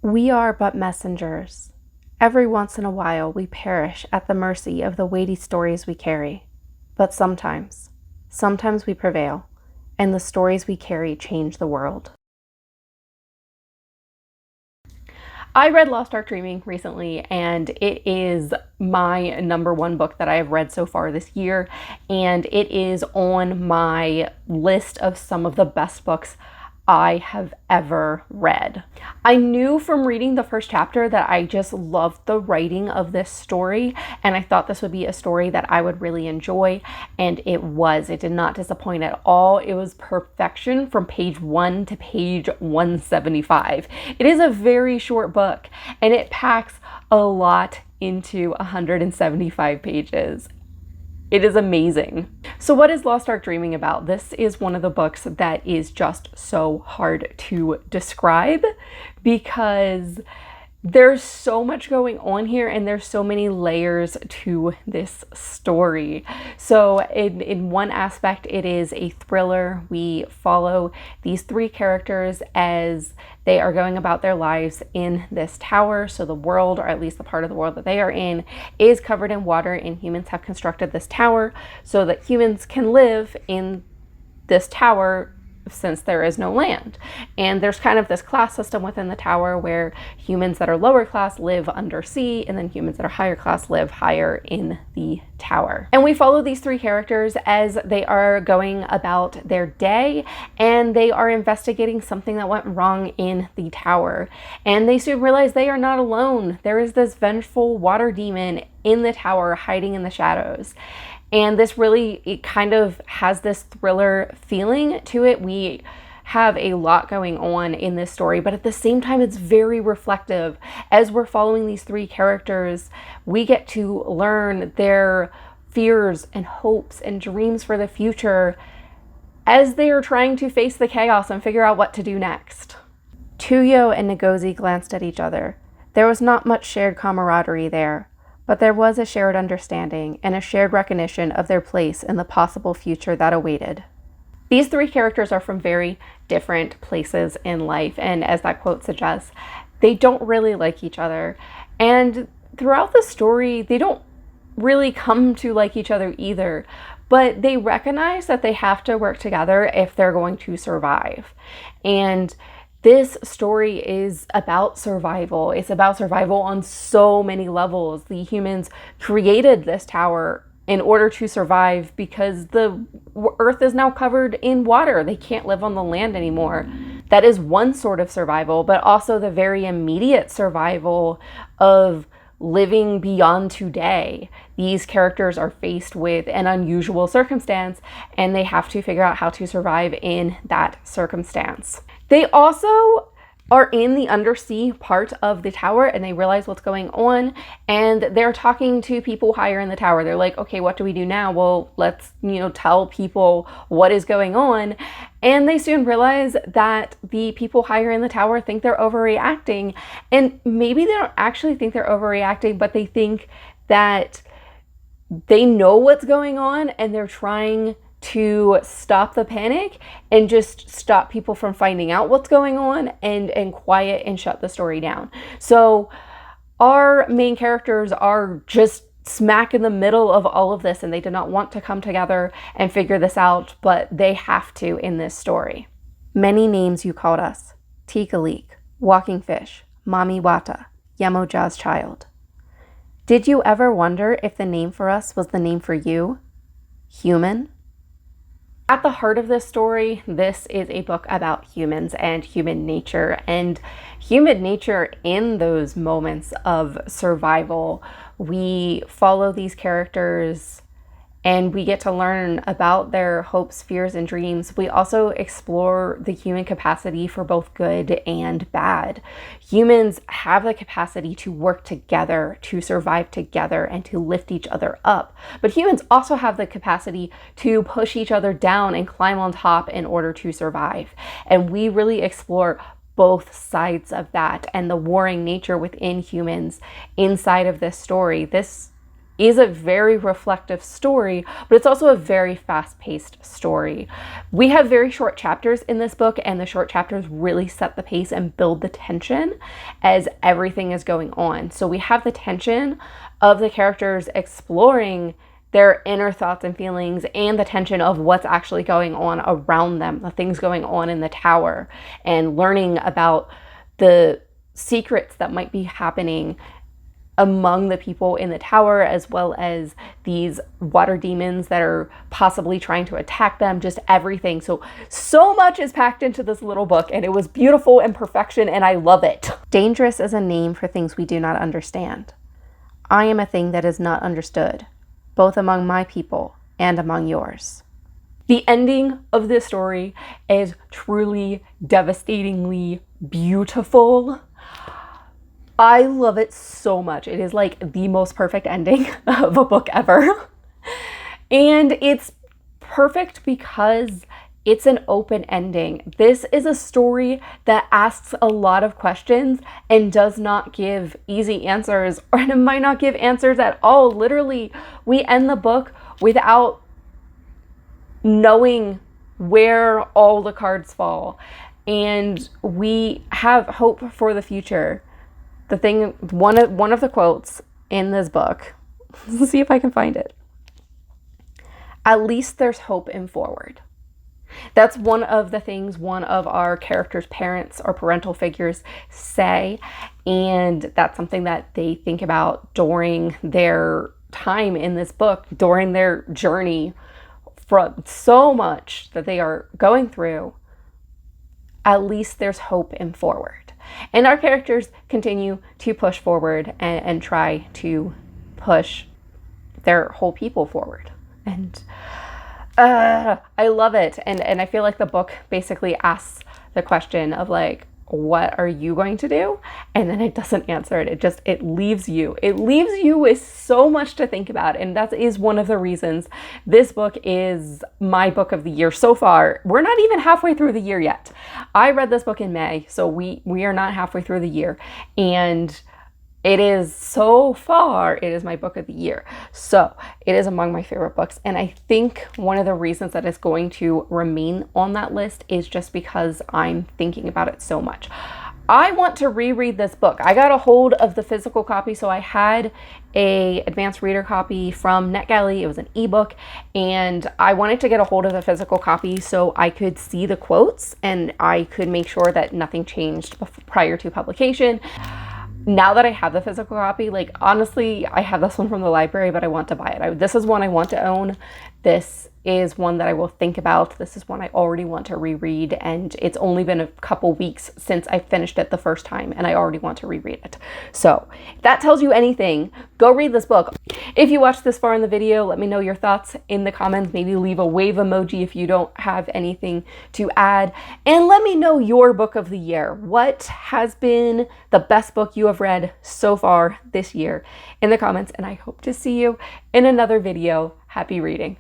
We are but messengers. Every once in a while we perish at the mercy of the weighty stories we carry. But sometimes we prevail, and the stories we carry change the world. I read Lost Ark Dreaming recently, and it is my number one book that I have read so far this year, and it is on my list of some of the best books I have ever read. I knew from reading the first chapter that I just loved the writing of this story, and I thought this would be a story that I would really enjoy, and it was. It did not disappoint at all. It was perfection from page 1 to page 175. It is a very short book, and it packs a lot into 175 pages. It is amazing. So what is Lost Ark Dreaming about? This is one of the books that is just so hard to describe because there's so much going on here and there's so many layers to this story. So in one aspect, it is a thriller. We follow these three characters as they are going about their lives in this tower. So the world, or at least the part of the world that they are in, is covered in water, and humans have constructed this tower so that humans can live in this tower since there is no land. And there's kind of this class system within the tower where humans that are lower class live undersea, and then humans that are higher class live higher in the tower. And we follow these three characters as they are going about their day, and they are investigating something that went wrong in the tower. And they soon realize they are not alone. There is this vengeful water demon in the tower hiding in the shadows. And this really, it kind of has this thriller feeling to it. We have a lot going on in this story, but at the same time, it's very reflective. As we're following these three characters, we get to learn their fears and hopes and dreams for the future as they are trying to face the chaos and figure out what to do next. Tuyo and Ngozi glanced at each other. There was not much shared camaraderie there, but there was a shared understanding and a shared recognition of their place in the possible future that awaited. These three characters are from very different places in life, and as that quote suggests, they don't really like each other. And throughout the story, they don't really come to like each other either, but they recognize that they have to work together if they're going to survive. And this story is about survival. It's about survival on so many levels. The humans created this tower in order to survive because the earth is now covered in water. They can't live on the land anymore. That is one sort of survival, but also the very immediate survival of living beyond today. These characters are faced with an unusual circumstance, and they have to figure out how to survive in that circumstance. They also are in the undersea part of the tower, and they realize what's going on, and they're talking to people higher in the tower. They're like, okay, what do we do now? Well, let's, tell people what is going on. And they soon realize that the people higher in the tower think they're overreacting, and maybe they don't actually think they're overreacting, but they think that they know what's going on, and they're trying to stop the panic and just stop people from finding out what's going on and quiet and shut the story down. So our main characters are just smack in the middle of all of this, and they do not want to come together and figure this out, but they have to in this story. Many names you called us: Tikalik, Walking Fish, Mami Wata, Yemoja's Child. Did you ever wonder if the name for us was the name for you? Human? At the heart of this story, this is a book about humans and human nature in those moments of survival. We follow these characters and we get to learn about their hopes, fears, and dreams. We also explore the human capacity for both good and bad. Humans have the capacity to work together, to survive together, and to lift each other up. But humans also have the capacity to push each other down and climb on top in order to survive. And we really explore both sides of that and the warring nature within humans inside of this story. This is a very reflective story, but it's also a very fast-paced story. We have very short chapters in this book, and the short chapters really set the pace and build the tension as everything is going on. So we have the tension of the characters exploring their inner thoughts and feelings, and the tension of what's actually going on around them, the things going on in the tower, and learning about the secrets that might be happening among the people in the tower, as well as these water demons that are possibly trying to attack them, just everything. So much is packed into this little book, and it was beautiful and perfection, and I love it. Dangerous is a name for things we do not understand. I am a thing that is not understood, both among my people and among yours. The ending of this story is truly devastatingly beautiful. I love it so much. It is like the most perfect ending of a book ever. And it's perfect because it's an open ending. This is a story that asks a lot of questions and does not give easy answers, or it might not give answers at all. Literally, we end the book without knowing where all the cards fall. And we have hope for the future. One of the quotes in this book, let's see if I can find it. At least there's hope in forward. That's one of the things one of our characters' parents or parental figures say, and that's something that they think about during their time in this book, during their journey from so much that they are going through. At least there's hope in forward. And our characters continue to push forward and try to push their whole people forward. And I love it. And I feel like the book basically asks the question of like, what are you going to do? And then it doesn't answer it. It leaves you. It leaves you with so much to think about. And that is one of the reasons this book is my book of the year so far. We're not even halfway through the year yet. I read this book in May, so we are not halfway through the year. And it is so far, it is my book of the year. So it is among my favorite books. And I think one of the reasons that it's going to remain on that list is just because I'm thinking about it so much. I want to reread this book. I got a hold of the physical copy. So I had a advanced reader copy from NetGalley. It was an ebook, and I wanted to get a hold of the physical copy so I could see the quotes and I could make sure that nothing changed prior to publication. Now that I have the physical copy, like honestly, I have this one from the library, but I want to buy it. This is one I want to own. This is one that I will think about. This is one I already want to reread, and it's only been a couple weeks since I finished it the first time, and I already want to reread it. So if that tells you anything, go read this book. If you watched this far in the video, let me know your thoughts in the comments. Maybe leave a wave emoji if you don't have anything to add, and let me know your book of the year. What has been the best book you have read so far this year in the comments, and I hope to see you in another video. Happy reading.